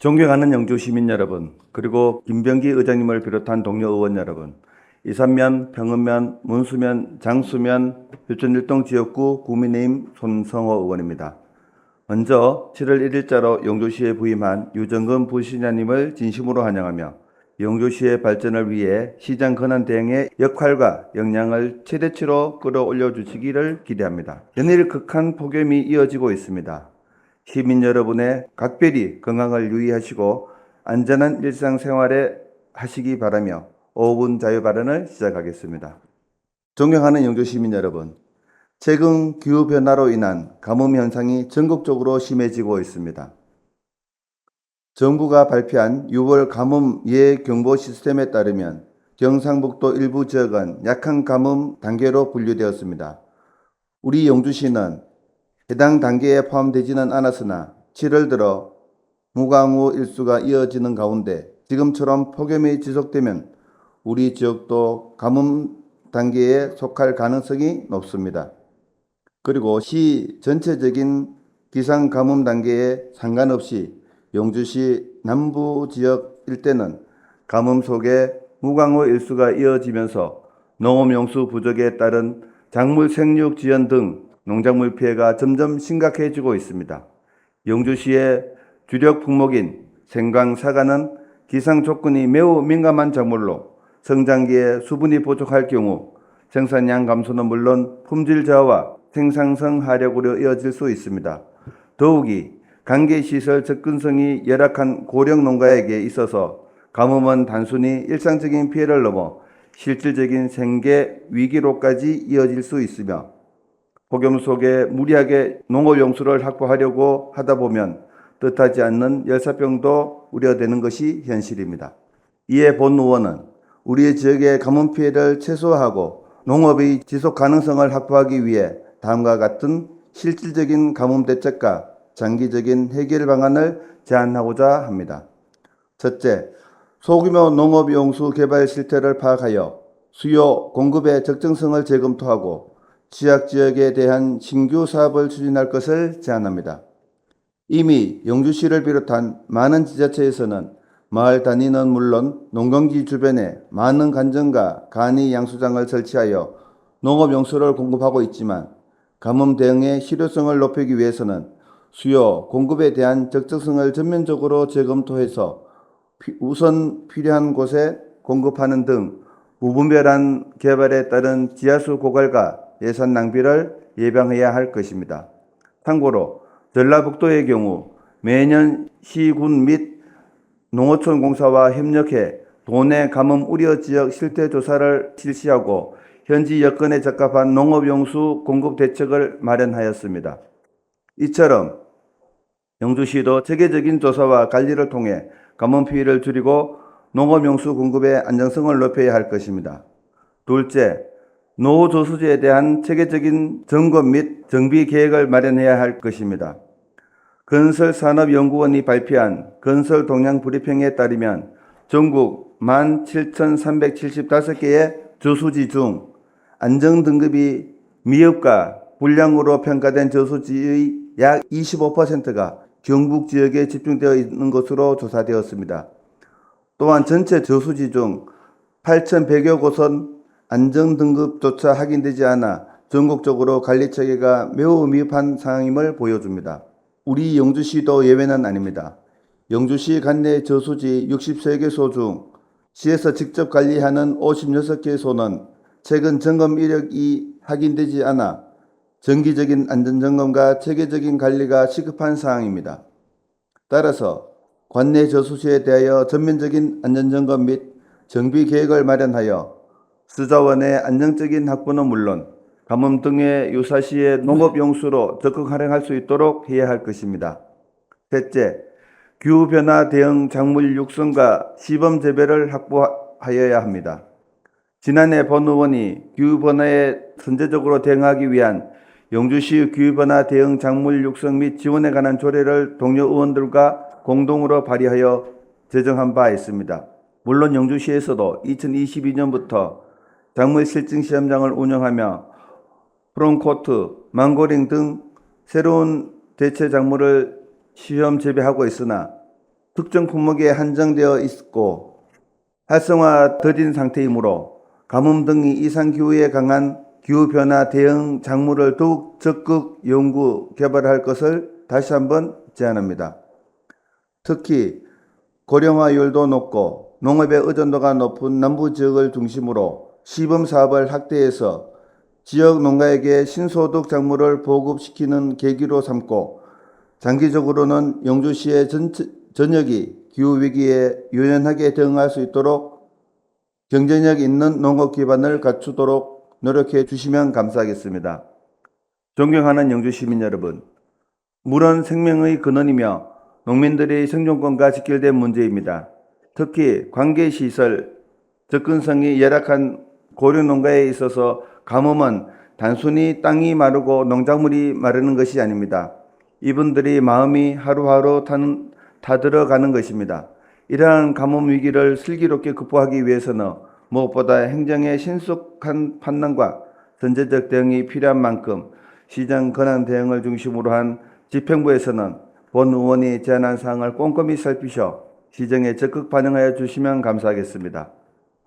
존경하는 영주 시민 여러분, 그리고 김병기 의장님을 비롯한 동료 의원 여러분, 이산면, 평읍면, 문수면, 장수면, 휴전일동 지역구 국민의힘 손성호 의원입니다. 먼저 7월 1일자로 영주시에 부임한 유정근 부시장님을 진심으로 환영하며 영주시의 발전을 위해 시장 권한 대행의 역할과 역량을 최대치로 끌어올려 주시기를 기대합니다. 연일 극한 폭염이 이어지고 있습니다. 시민 여러분의 각별히 건강을 유의하시고 안전한 일상생활에 하시기 바라며 5분 자유발언을 시작하겠습니다. 존경하는 영주 시민 여러분, 최근 기후변화로 인한 가뭄 현상이 전국적으로 심해지고 있습니다. 정부가 발표한 6월 가뭄 예경보 시스템에 따르면 경상북도 일부 지역은 약한 가뭄 단계로 분류되었습니다. 우리 영주시는 해당 단계에 포함되지는 않았으나 7월 들어 무강우 일수가 이어지는 가운데 지금처럼 폭염이 지속되면 우리 지역도 가뭄 단계에 속할 가능성이 높습니다. 그리고 시 전체적인 기상 가뭄 단계에 상관없이 영주시 남부 지역 일대는 가뭄 속에 무강우 일수가 이어지면서 농업용수 부족에 따른 작물 생육 지연 등 농작물 피해가 점점 심각해지고 있습니다. 영주시의 주력 품목인 생강, 사과는 기상 조건이 매우 민감한 작물로 성장기에 수분이 부족할 경우 생산량 감소는 물론 품질 저하와 생산성 하락으로 이어질 수 있습니다. 더욱이 관계시설 접근성이 열악한 고령 농가에게 있어서 가뭄은 단순히 일상적인 피해를 넘어 실질적인 생계 위기로까지 이어질 수 있으며 폭염 속에 무리하게 농업용수를 확보하려고 하다 보면 뜻하지 않는 열사병도 우려되는 것이 현실입니다. 이에 본 의원은 우리 지역의 가뭄 피해를 최소화하고 농업의 지속 가능성을 확보하기 위해 다음과 같은 실질적인 가뭄 대책과 장기적인 해결 방안을 제안하고자 합니다. 첫째, 소규모 농업용수 개발 실태를 파악하여 수요, 공급의 적정성을 재검토하고 취약지역에 대한 신규 사업을 추진할 것을 제안합니다. 이미 영주시를 비롯한 많은 지자체에서는 마을 단위는 물론 농경지 주변에 많은 간정과 간이 양수장을 설치하여 농업용수를 공급하고 있지만 가뭄 대응의 실효성을 높이기 위해서는 수요, 공급에 대한 적정성을 전면적으로 재검토해서 우선 필요한 곳에 공급하는 등 무분별한 개발에 따른 지하수 고갈과 예산 낭비를 예방해야 할 것입니다. 참고로 전라북도의 경우 매년 시군 및 농어촌 공사와 협력해 도내 가뭄 우려 지역 실태 조사를 실시하고 현지 여건에 적합한 농업용수 공급 대책을 마련하였습니다. 이처럼 영주시도 체계적인 조사와 관리를 통해 가뭄 피해를 줄이고 농업용수 공급의 안정성을 높여야 할 것입니다. 둘째, 노후조수지에 대한 체계적인 점검 및 정비 계획을 마련해야 할 것입니다. 건설산업연구원이 발표한 건설 동향 브리핑에 따르면 전국 17,375개의 저수지 중 안정등급이 미흡과 불량으로 평가된 저수지의 약 25%가 경북 지역에 집중되어 있는 것으로 조사되었습니다. 또한 전체 저수지 중 8,100여 곳은 안정등급조차 확인되지 않아 전국적으로 관리체계가 매우 미흡한 상황임을 보여줍니다. 우리 영주시도 예외는 아닙니다. 영주시 관내 저수지 63개소 중 시에서 직접 관리하는 56개소는 최근 점검 이력이 확인되지 않아 정기적인 안전점검과 체계적인 관리가 시급한 사항입니다. 따라서 관내 저수지에 대하여 전면적인 안전점검 및 정비 계획을 마련하여 수자원의 안정적인 확보는 물론 가뭄 등의 유사시의 농업용수로 적극 활용할 수 있도록 해야 할 것입니다. 셋째, 기후변화 대응 작물 육성과 시범 재배를 확보하여야 합니다. 지난해 본 의원이 기후변화에 선제적으로 대응하기 위한 영주시 기후변화 대응 작물 육성 및 지원에 관한 조례를 동료 의원들과 공동으로 발의하여 제정한 바 있습니다. 물론 영주시에서도 2022년부터 작물 실증 시험장을 운영하며 프론코트, 망고링 등 새로운 대체 작물을 시험 재배하고 있으나 특정 품목에 한정되어 있고 활성화 더딘 상태이므로 가뭄 등의 이상기후에 강한 기후변화 대응 작물을 더욱 적극 연구 개발할 것을 다시 한번 제안합니다. 특히 고령화율도 높고 농업의 의존도가 높은 남부지역을 중심으로 시범사업을 확대해서 지역 농가에게 신소득 작물을 보급시키는 계기로 삼고 장기적으로는 영주시의 전역이 기후위기에 유연하게 대응할 수 있도록 경쟁력 있는 농업 기반을 갖추도록 노력해 주시면 감사하겠습니다. 존경하는 영주 시민 여러분, 물은 생명의 근원이며 농민들의 생존권과 직결된 문제입니다. 특히 관계시설, 접근성이 열악한 고령 농가에 있어서 가뭄은 단순히 땅이 마르고 농작물이 마르는 것이 아닙니다. 이분들이 마음이 하루하루 타들어가는 것입니다. 이러한 가뭄 위기를 슬기롭게 극복하기 위해서는 무엇보다 행정의 신속한 판단과 선제적 대응이 필요한 만큼 시정 권한 대응을 중심으로 한 집행부에서는 본 의원이 제안한 사항을 꼼꼼히 살피셔 시정에 적극 반영하여 주시면 감사하겠습니다.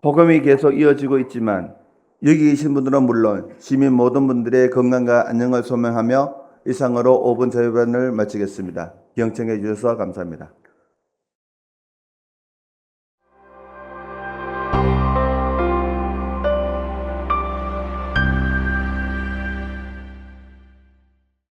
폭염이 계속 이어지고 있지만 여기 계신 분들은 물론 시민 모든 분들의 건강과 안녕을 소망하며 이상으로 5분 자유반을 마치겠습니다. 경청해 주셔서 감사합니다.